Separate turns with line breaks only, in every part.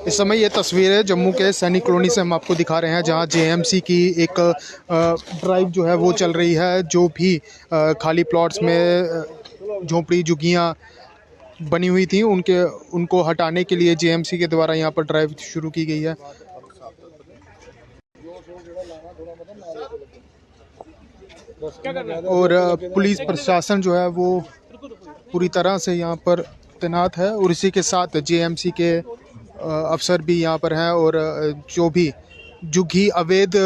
इस समय ये तस्वीर है जम्मू के सैनिक कॉलोनी से हम आपको दिखा रहे हैं, जहां जेएमसी की एक ड्राइव जो है वो चल रही है। जो भी खाली प्लॉट्स में झोपड़ी झुग्गियाँ बनी हुई थी उनको हटाने के लिए जेएमसी के द्वारा यहाँ पर ड्राइव शुरू की गई है। और पुलिस प्रशासन जो है वो पूरी तरह से यहाँ पर तैनात है, और इसी के साथ जेएमसी के अफसर भी यहाँ पर हैं। और जो भी अवैध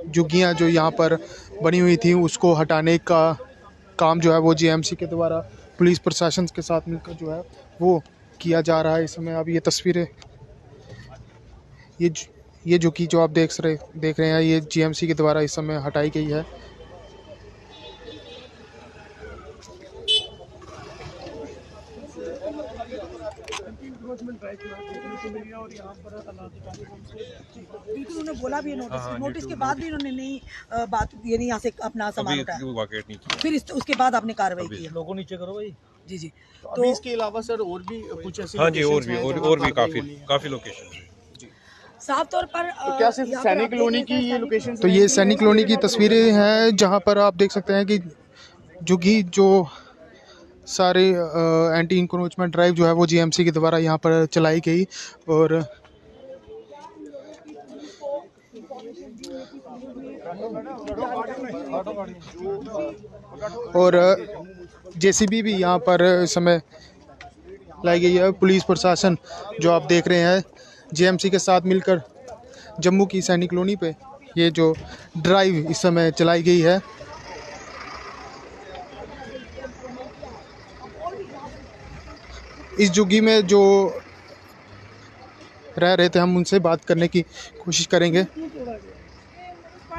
झुग्गियाँ जो यहाँ पर बनी हुई थी उसको हटाने का काम जो है वो जेएमसी के द्वारा पुलिस प्रशासन के साथ मिलकर जो है वो किया जा रहा है। इस समय अब ये तस्वीरें, ये झुग्गी जो आप देख रहे हैं, ये जेएमसी के द्वारा इस समय हटाई गई है।
बिल्कुल, उन्होंने बोला भी नोटिस के बाद भी उन्होंने नहीं बात ये नहीं यहाँ से अपना सामान उठाया, फिर उसके बाद आपने कार्रवाई की है।
लोगों नीचे करो भाई।
जी जी।
तो इसके अलावा सर और भी कुछ ऐसे?
हाँ जी, और भी काफी लोकेशन।
साफ तौर पर
तो क्या सिर्फ सैनिक कॉलोनी की ये लोकेशन?
तो ये सैनिक कॉलोनी की तस्वीरें हैं, जहाँ पर आप देख सकते हैं कि झुग्गी जो सारे एंटी इंक्रोचमेंट ड्राइव जो है वो जेएमसी के द्वारा यहाँ पर चलाई गई। और जेसीबी भी यहाँ पर इस समय लाई गई है। पुलिस प्रशासन जो आप देख रहे हैं जेएमसी के साथ मिलकर जम्मू की सैनिक कॉलोनी पे ये जो ड्राइव इस समय चलाई गई है। इस झुग्गी में जो रह रहे थे हम उनसे बात करने की कोशिश करेंगे।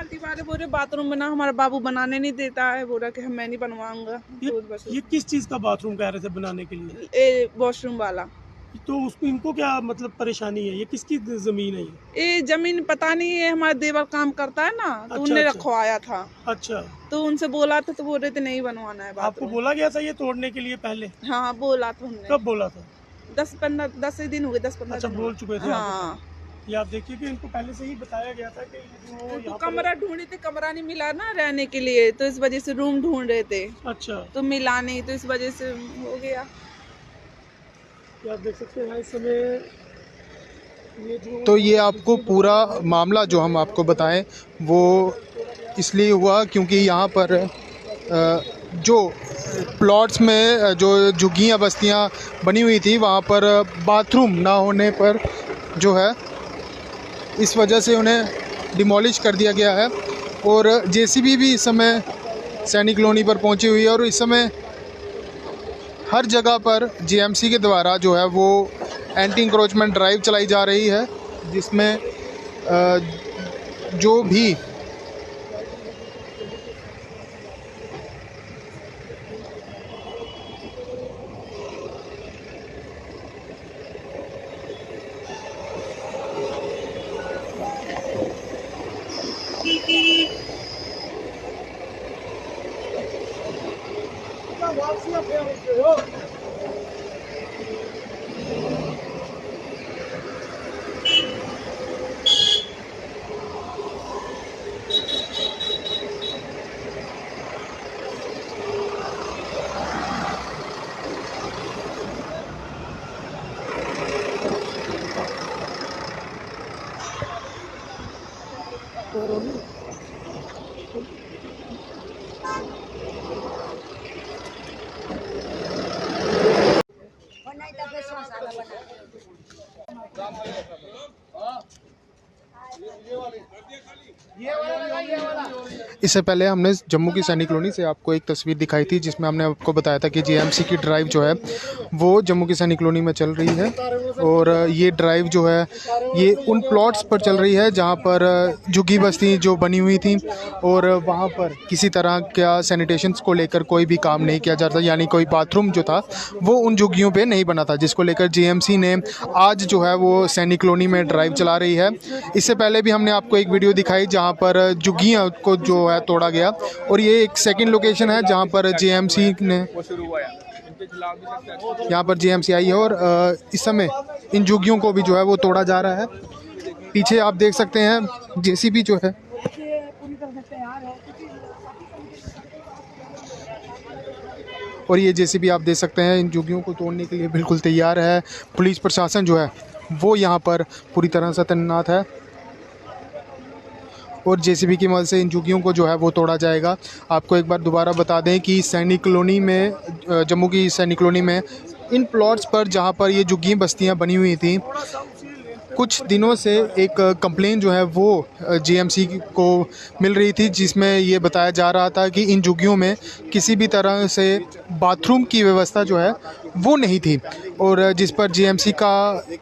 दीवारें बोले बाथरूम बना, हमारा बाबू बनाने नहीं देता है, बोला कि मैं नहीं बनवाऊंगा।
ये किस चीज का बाथरूम कह रहे थे बनाने के लिए?
वॉशरूम वाला।
तो उसको इनको क्या मतलब परेशानी है? ये किसकी जमीन है?
ये जमीन पता नहीं है, हमारा देवर काम करता है ना, तो उनने रखवाया था।
अच्छा।
तो उनसे बोला था तो बोल रहे थे नहीं बनवाना है।
आपको बोला गया था ये तोड़ने के लिए पहले?
हाँ बोला था हमने।
कब बोला था?
10 दिन हो गए, 10-15।
अच्छा, बोल चुके थे?
हाँ।
ये आप देखिए कि इनको पहले से ही बताया गया था कि
तो कमरा ढूंढे थे, कमरा नहीं मिला ना रहने के लिए, तो इस वजह से रूम ढूंढ रहे थे।
अच्छा।
तो मिला नहीं, तो इस वजह से हो गया।
आप देख सकते हैं इस समय
तो ये आपको पूरा मामला जो हम आपको बताएं वो इसलिए हुआ क्योंकि यहाँ पर जो प्लॉट्स में जो झुग्गियाँ बस्तियाँ बनी हुई थी वहाँ पर बाथरूम ना होने पर जो है इस वजह से उन्हें डिमोलिश कर दिया गया है। और जेसीबी भी इस समय सैनिक कॉलोनी पर पहुंची हुई है, और इस समय हर जगह पर जेएमसी के द्वारा जो है वो एंटी इंक्रोचमेंट ड्राइव चलाई जा रही है, जिसमें जो भी इससे पहले हमने जम्मू की सैनिक कॉलोनी से आपको एक तस्वीर दिखाई थी, जिसमें हमने आपको बताया था कि जेएमसी की ड्राइव जो है वो जम्मू की सैनिक कॉलोनी में चल रही है। और ये ड्राइव जो है ये उन प्लॉट्स पर चल रही है जहां पर झुग्गी बस्ती जो बनी हुई थी, और वहां पर किसी तरह का सैनिटेशन को लेकर कोई भी काम नहीं किया जाता, यानी कोई बाथरूम जो था वो उन झुग्गियों पे नहीं बना था, जिसको लेकर जेएमसी ने आज जो है वो सैनिक कॉलोनी में ड्राइव चला रही है। इससे पहले भी हमने आपको एक वीडियो दिखाई जहाँ पर झुग्गियाँ को जो है तोड़ा गया, और ये एक सेकेंड लोकेशन है जहाँ पर जेएमसी ने यहाँ पर जेएमसी आई है और इस समय इन झुग्गियों को भी जो है वो तोड़ा जा रहा है। पीछे आप देख सकते हैं जेसीबी जो है और ये जेसीबी आप देख सकते हैं इन झुग्गियों को तोड़ने के लिए बिल्कुल तैयार है। पुलिस प्रशासन जो है वो यहाँ पर पूरी तरह से तैनात है और जेसीबी की मदद से इन झुग्गियों को जो है वो तोड़ा जाएगा। आपको एक बार दोबारा बता दें कि सैनिक कॉलोनी में, जम्मू की सैनिक कॉलोनी में इन प्लॉट्स पर जहाँ पर ये झुग्गी बस्तियाँ बनी हुई थी, कुछ दिनों से एक कंप्लेन जो है वो जीएमसी को मिल रही थी, जिसमें ये बताया जा रहा था कि इन झुग्गियों में किसी भी तरह से बाथरूम की व्यवस्था जो है वो नहीं थी और जिस पर जीएमसी का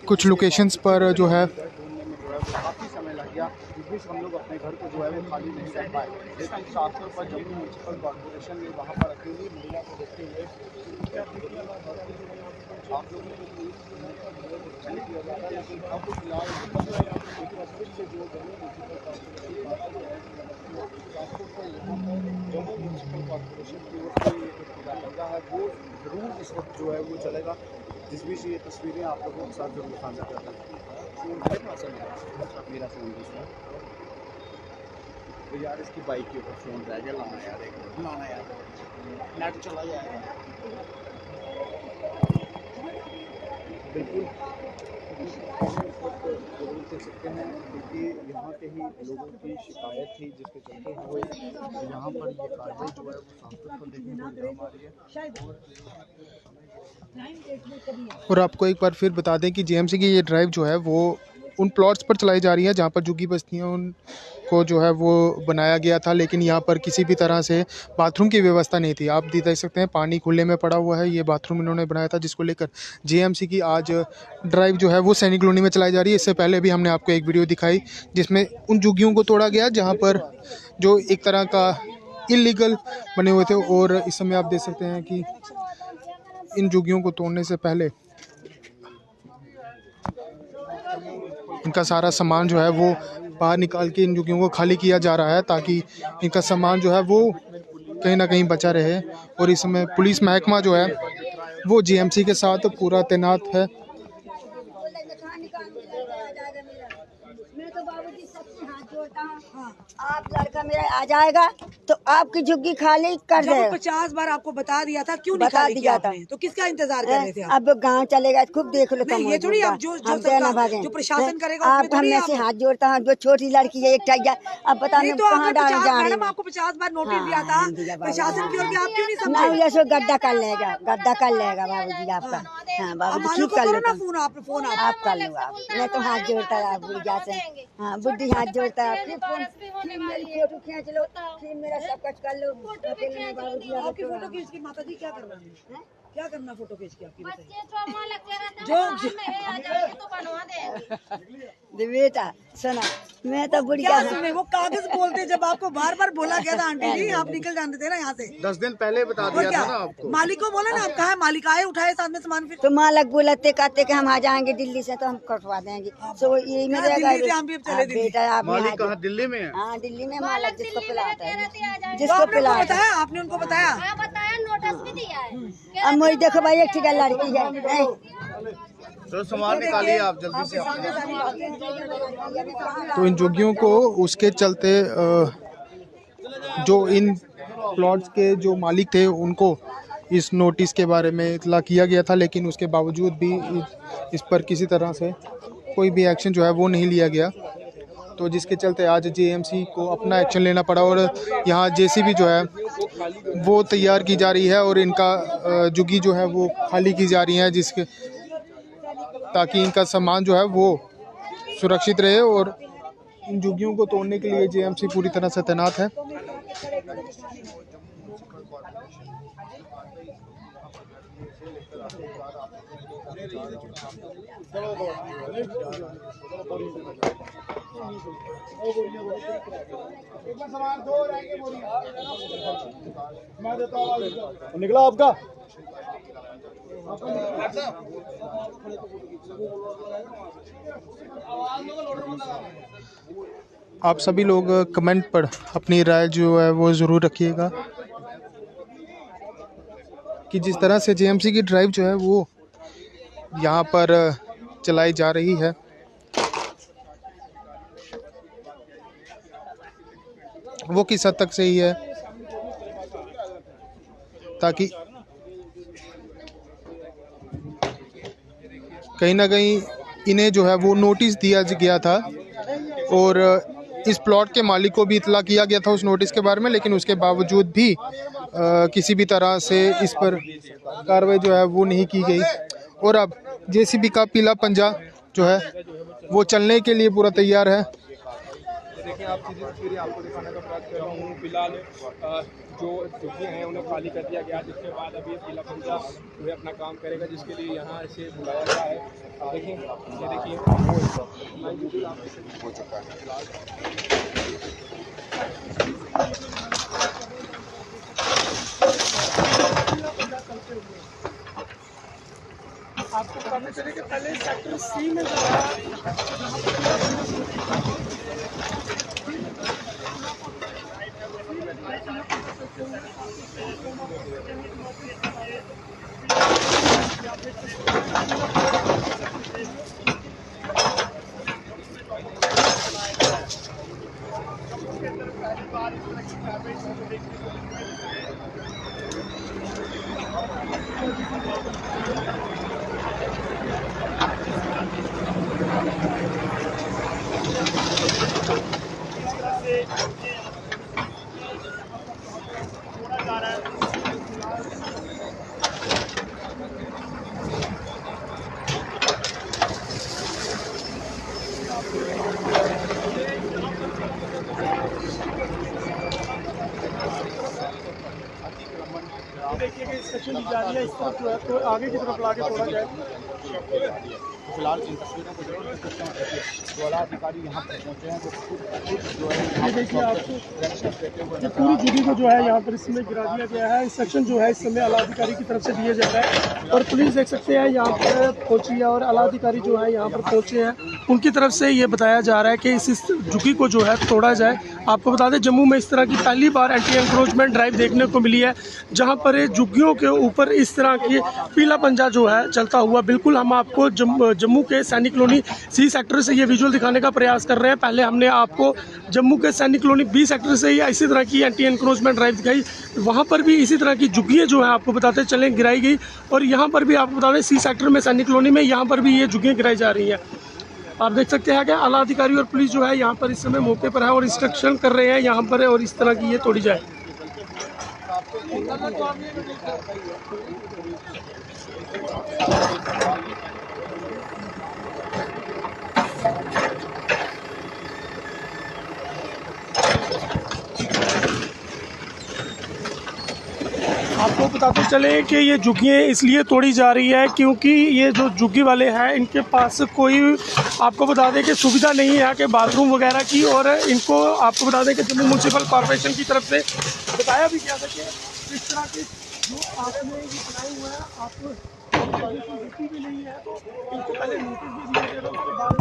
कुछ लोकेशंस पर जो है
काफ़ी समय लग गया, जिस बीच हम लोग अपने घर को जो है वो खाली नहीं कर पाए। लेकिन साफ तौर पर जम्मू म्यूनसिपल कॉर्पोरेशन ने वहाँ पर अकेली महिला को देखते हुए आप लोगों को नहीं किया जा रहा है, लेकिन अब फिलहाल से जो जम्मू म्यूनसिपल कॉर्पोरेशन की ओर से लग रहा है वो ज़रूर इस वक्त जो है वो चलेगा। जिस बीच ये तस्वीरें आप लोगों के साथ जरूर साझा करता है। मेरा फ़ोन तो यार इसकी बाइक के ऊपर फ़ोन रह गया, लाना यार, एक लाना यार, नेट चला जाएगा। बिल्कुल जरूर देख सकते हैं क्योंकि यहाँ के ही लोगों की शिकायत थी जिसके चलते हुए यहाँ पर ये कार्रवाई जो है वो सांसद को देखने को मिल रही है।
और आपको एक बार फिर बता दें कि जेएमसी की ये ड्राइव जो है वो उन प्लॉट्स पर चलाई जा रही है जहाँ पर झुग्गी बस्तियों को जो है वो बनाया गया था, लेकिन यहाँ पर किसी भी तरह से बाथरूम की व्यवस्था नहीं थी। आप देख सकते हैं पानी खुले में पड़ा हुआ है, ये बाथरूम इन्होंने बनाया था, जिसको लेकर जेएमसी की आज ड्राइव जो है वो सैनिक कॉलोनी में चलाई जा रही है। इससे पहले भी हमने आपको एक वीडियो दिखाई जिसमें उन झुग्गियों को तोड़ा गया जहाँ पर जो एक तरह का इलीगल बने हुए थे। और इस समय आप देख सकते हैं कि इन झुग्गियों को तोड़ने से पहले इनका सारा सामान जो है वो बाहर निकाल के इन झुग्गियों को खाली किया जा रहा है ताकि इनका सामान जो है वो कहीं ना कहीं बचा रहे। और इस समय पुलिस महकमा जो है वो जीएमसी के साथ पूरा तैनात है।
मैं तो बाबूजी सबसे हाथ जोड़ता हूँ, आप लड़का मेरा आ जाएगा तो आपकी झुग्गी खाली कर दे।
50 बार आपको बता दिया था, क्यों
बता दिया था,
तो किसका इंतजार कर रहे थे आप?
अब गांव चलेगा खूब देख लो।
नहीं, ये थोड़ी आप जो प्रशासन करेगा
आप हमने से हाथ जोड़ता हूँ। जो छोटी लड़की है एक टैया, अब बता
नहीं, तो
कहाँ डाल जा रहे हैं।
आपको 50 बार नोटिस दिया था प्रशासन की ओर, आप क्यों नहीं समझे?
ऐसे गड्ढा कर लेगा, गड्ढा कर लेगा बाबूजी आपका। हाँ बाबूजी ठीक कर लो, फोन आप कर लो। आप मैं तो हाथ जोड़ता है आप बुढ़िया से। हाँ बुढ़ी हाथ जोड़ता है, फिर मेरी फोटो खींच लो, फिर मेरा सब कुछ कर लो। बाबूजी
आपकी फोटो खींच के माता जी क्या करना है? क्या करना फोटो खींच के आपकी
बेटा सुना, मैं तो बुढ़िया
सुने वो कागज बोलते जब आपको बार बार बोला गया था आंटी जी आप निकल जाते थे ना यहाँ से।
10 दिन पहले बता दिया था ना आपको।
मालिक को बोला ना, आप कहा मालिक आए उठाए साथ में सामान, फिर
तो मालिक बोलते कहते कि हम आ जाएंगे दिल्ली से तो हम कटवा देंगे। तो यही में बेटा आप
मालिक कहाँ दिल्ली में है?
हाँ दिल्ली में मालिक जिसको पिलाता है, जिसको पिलाता है।
आपने उनको बताया?
नोटिस भी दिया है। अब मुझे देखो भाई एक ठीक लड़की है,
तो सामान निकालिए आप जल्दी से।
तो इन झुग्गियों को उसके चलते जो इन प्लॉट्स के जो मालिक थे उनको इस नोटिस के बारे में इतला किया गया था, लेकिन उसके बावजूद भी इस पर किसी तरह से कोई भी एक्शन जो है वो नहीं लिया गया। तो जिसके चलते आज जेएमसी को अपना एक्शन लेना पड़ा और यहाँ जेसीबी जो है वो तैयार की जा रही है और इनका झुग्गी जो है वो खाली की जा रही है, जिसके ताकि इनका सामान जो है वो सुरक्षित रहे। और इन झुग्गियों को तोड़ने के लिए जेएमसी पूरी तरह से तैनात है।
निकला आपका
आप सभी लोग कमेंट पर अपनी राय जो है वो ज़रूर रखिएगा। कि जिस तरह से जेएमसी की ड्राइव जो है वो यहाँ पर चलाई जा रही है, वो किस हद तक सही है, ताकि कहीं ना कहीं इन्हें जो है वो नोटिस दिया गया था और इस प्लॉट के मालिक को भी इतला किया गया था उस नोटिस के बारे में, लेकिन उसके बावजूद भी किसी भी तरह से इस पर कार्रवाई जो है वो नहीं की गई। और अब जेसीबी का पीला पंजा जो है वो चलने के लिए पूरा तैयार है।
देखिए आप सीधी तस्वीरें आपको दिखाने का प्रयास कर रहा हूँ। फिलहाल जो झुग्गियाँ हैं उन्हें खाली कर दिया गया, जिसके बाद अभी पीला पंजा जो है अपना काम करेगा, जिसके लिए यहाँ इसे बुलाया गया है। आप देखिए, ये देखिए हो चुका है फिलहाल।
आपको बताना चले कि पहले सेक्टर सी में जो देखिए कि सेक्शन जा रही है इस तरफ जो है तो आगे की तरफ लाके थोड़ा जाए।
फिलहाल इन तस्वीरों को जरूर देख सकते हैं। जो आला अधिकारी यहाँ पर पहुँचे हैं तो जो है
देखिए आपको पूरी झुग्गी को जो है यहाँ पर इसमें गिरा दिया गया है। इंस्ट्रक्शन जो है इस समय आला अधिकारी की तरफ से दिए जा रहा है और पुलिस देख सकते हैं यहाँ पर पहुँची है और आला अधिकारी जो है यहाँ पर पहुँचे हैं, उनकी तरफ से ये बताया जा रहा है कि इस झुग्गी को जो है तोड़ा जाए। आपको बता दें जम्मू में इस तरह की पहली बार एंटी एंक्रोचमेंट ड्राइव देखने को मिली है, जहाँ पर झुग्गियों के ऊपर इस तरह की पीला पंजा जो है चलता हुआ। बिल्कुल हम आपको जम्मू के सैनिक कॉलोनी सी सेक्टर से ये विजुअल दिखाने का प्रयास कर रहे हैं। पहले हमने आपको जम्मू के सैनिक कॉलोनी बी सेक्टर से ही इसी तरह की एंटी एनक्रोचमेंट ड्राइव दिखाई, वहाँ पर भी इसी तरह की झुग्गियाँ जो है आपको बताते चलें गिराई गई। और यहाँ पर भी आपको बता दें सी सेक्टर में सैनिक कॉलोनी में यहाँ पर भी ये झुग्गियाँ गिराई जा रही हैं। आप देख सकते हैं कि आला अधिकारी और पुलिस जो है यहाँ पर इस समय मौके पर है और इंस्ट्रक्शन कर रहे हैं यहाँ पर और इस तरह की ये तोड़ी जाए। आपको बताते चले कि ये झुग्गियाँ इसलिए तोड़ी जा रही है क्योंकि ये जो झुग्गी वाले हैं इनके पास कोई आपको बता दें कि सुविधा नहीं है कि बाथरूम वगैरह की, और इनको आपको बता दें कि जम्मू म्यूनसिपल कॉर्पोरेशन की तरफ से बताया भी गया था कि इस तरह के जो आपने ये बनाए हुए हैं आपको झुग्गी भी नहीं है तो इनको पहले नोटिस भी दिया गया, उसके बाद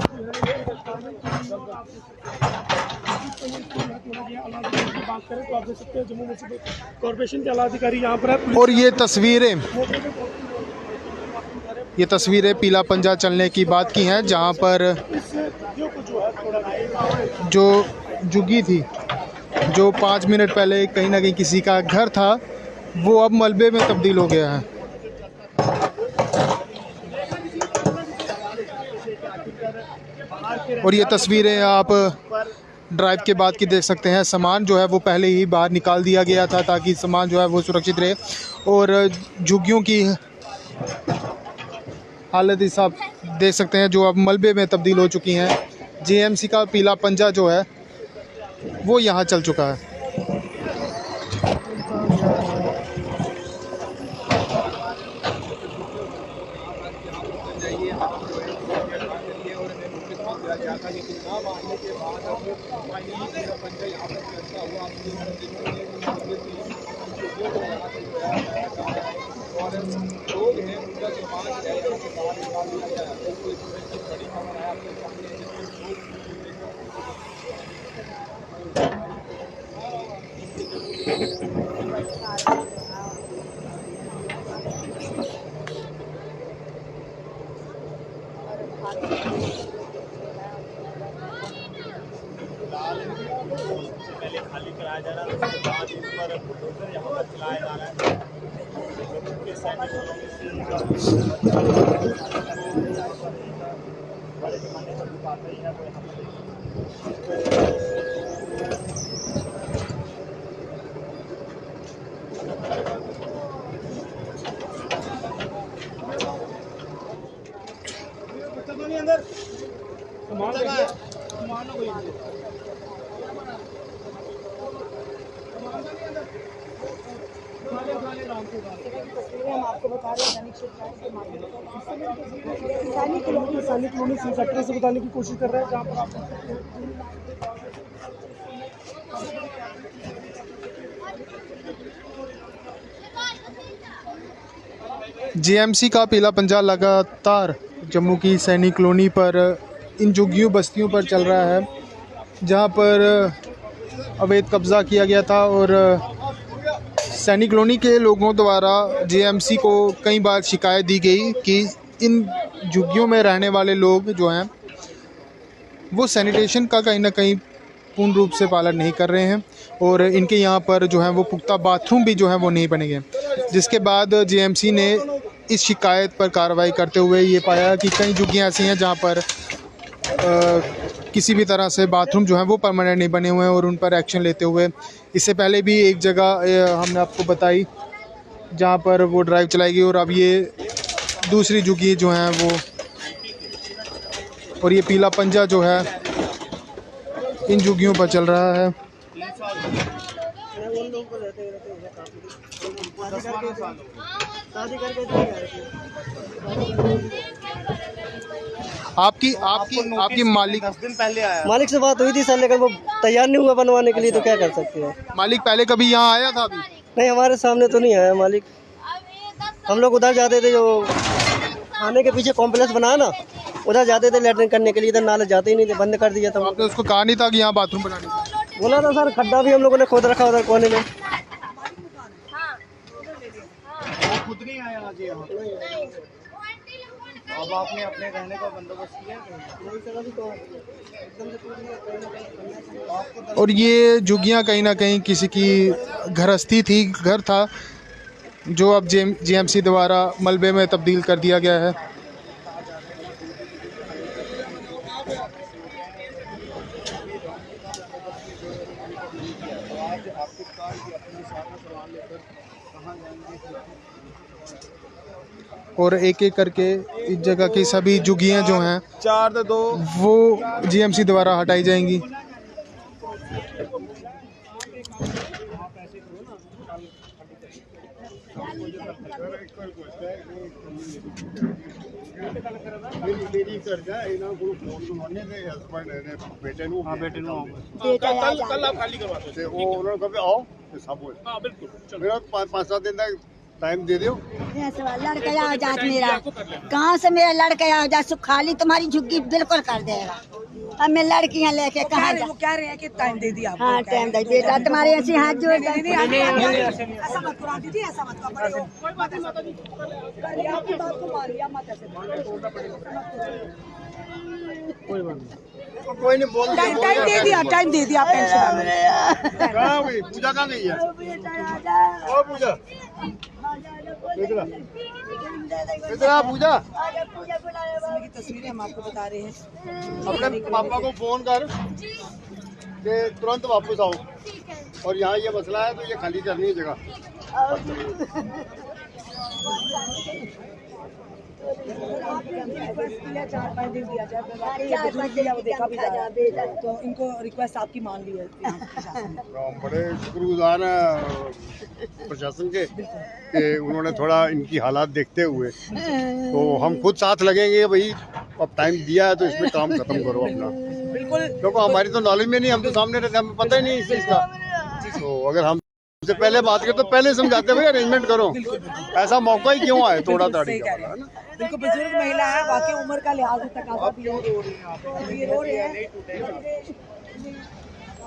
बात करें तो आप देख सकते हैं जम्मू म्यूनसिपल कॉर्पोरेशन के आला अधिकारी यहाँ पर है। और
ये तस्वीरें पीला पंजा चलने की बात की हैं, जहाँ पर जो झुग्गी थी जो 5 मिनट पहले कहीं ना कहीं किसी का घर था वो अब मलबे में तब्दील हो गया है। और ये तस्वीरें आप ड्राइव के बाद की देख सकते हैं। सामान जो है वो पहले ही बाहर निकाल दिया गया था ताकि सामान जो है वो सुरक्षित रहे, और झुग्गियों की हालत इस आप देख सकते हैं जो अब मलबे में तब्दील हो चुकी हैं। जेएमसी का पीला पंजा जो है वो यहाँ चल चुका है।
पहले खाली कराया जा रहा है, उसके बाद ऊपर बुलडोजर यहाँ पर चलाया जा रहा है। बड़े पैमाने पर बात रही है वो यहाँ अंदर
हम आपको बता रहे हैं सैनिक कॉलोनी सी सेक्टर से बताने की कोशिश कर रहे हैं, जहाँ पर आप
जेएमसी का पीला पंजा लगातार जम्मू की सैनिक कॉलोनी पर इन झुग्गियों बस्तियों पर चल रहा है, जहां पर अवैध कब्ज़ा किया गया था और सैनिक कॉलोनी के लोगों द्वारा जेएमसी को कई बार शिकायत दी गई कि इन झुग्गियों में रहने वाले लोग जो हैं वो सैनिटेशन का कहीं ना कहीं पूर्ण रूप से पालन नहीं कर रहे हैं और इनके यहाँ पर जो है वो पुख्ता बाथरूम भी जो है वो नहीं बनेंगे। जिसके बाद जेएमसी ने इस शिकायत पर कार्रवाई करते हुए ये पाया कि कई झुग्गियाँ ऐसी हैं जहाँ पर किसी भी तरह से बाथरूम जो है वो परमानेंट नहीं बने हुए हैं और उन पर एक्शन लेते हुए इससे पहले भी एक जगह हमने आपको बताई जहाँ पर वो ड्राइव चलाई गई और अब ये दूसरी झुग्गी जो हैं वो और ये पीला पंजा जो है इन झुग्गियों पर चल रहा है। आपकी मालिक
10 दिन पहले आया,
मालिक से बात हुई थी सर, लेकिन वो तैयार नहीं हुआ बनवाने के लिए, तो क्या कर सकते हैं।
मालिक पहले कभी यहाँ आया था? अभी
नहीं, हमारे सामने तो नहीं आया मालिक। हम लोग उधर जाते थे, जो थाने के पीछे कॉम्प्लेक्स बनाया ना, उधर जाते थे लेटरिन करने के लिए, इधर नाले जाते ही नहीं थे, बंद कर दिया था।
आपने उसको कहा नहीं था कि यहाँ बाथरूम बनाने?
बोला था सर, खड्डा भी हम लोगों ने खोद रखा उधर कोने में।
खुद नहीं आया आज यहाँ। अब आपने अपने रहने का बंदोबस्त किया?
और ये झुग्गियाँ कहीं ना कहीं किसी की घरस्ती थी, घर था जो अब जेएमसी द्वारा मलबे में तब्दील कर दिया गया है। और एक एक करके इस जगह की सभी झुग्गियाँ जो हैं
4-2
वो जेएमसी द्वारा हटाई जाएंगी।
कल आप खाली करवा दो, वो उन्होंने कभी आओ सब। हाँ बिल्कुल, मेरा 5-7 दिन तक टाइम दे दो।
लड़का आ जात मेरा, कहाँ से मेरा लड़का आ जात, खाली तुम्हारी झुग्गी बिल्कुल कर देगा। अब मैं लड़कियाँ लेके कहाँ जा?
वो कह रहे हैं कि टाइम दे दिया।
हाँ टाइम दे बेटा, तुम्हारे ऐसे हाथ जोड़
ऐसा मत करो दीदी, ऐसा मत करो, बड़े हो। आपकी बात को मान लिया, मत ऐसे
कोई नहीं बोल,
टाइम दे दिया, टाइम दे दिया।
कहाँ हुई पूजा? कहाँ गई है ओ पूजा? इधर पूजा
की तस्वीरें हम आपको बता रहे हैं।
अपने पापा को फोन कर कि तुरंत वापस आओ, और यहाँ ये मसला है तो ये खाली करनी है जगह।
रिक्वेस्ट किया 4-5 दिन दिया जाए, वो देखा भी जा रहा है, तो इनको रिक्वेस्ट आपकी मान ली है।
हम बड़े शुक्रगुजार हैं प्रशासन के कि उन्होंने थोड़ा इनकी हालात देखते हुए, तो हम खुद साथ लगेंगे। भाई अब टाइम दिया है तो इसमें काम खत्म करो अपना,
बिल्कुल,
क्योंकि हमारी तो नॉलेज में नहीं, हम तो सामने रहते, हमें पता ही नहीं इस चीज़ का। तो अगर हम से पहले बात करें तो पहले समझाते भाई अरेंजमेंट करो, ऐसा मौका ही क्यों आए थोड़ा दाढ़ी का, है ना।
बिल्कुल, बुजुर्ग महिला है, वाकई उम्र का लिहाज तक भी रो रहे हैं।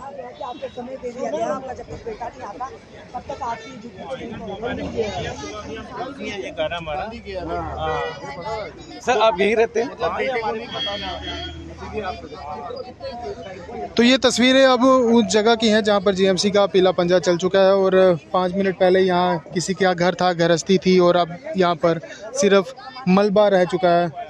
कहा गया कि आपको समय दे दिया गया, आपका जब तक बेटा नहीं आता तब तक आपकी झुग्गी को नहीं तोड़ा।
सर आप यहीं रहते हैं?
तो ये तस्वीरें अब उस जगह की हैं जहाँ पर जीएमसी का पीला पंजा चल चुका है और 5 मिनट पहले यहाँ किसी का घर था, गृहस्थी थी और अब यहाँ पर सिर्फ मलबा रह चुका है।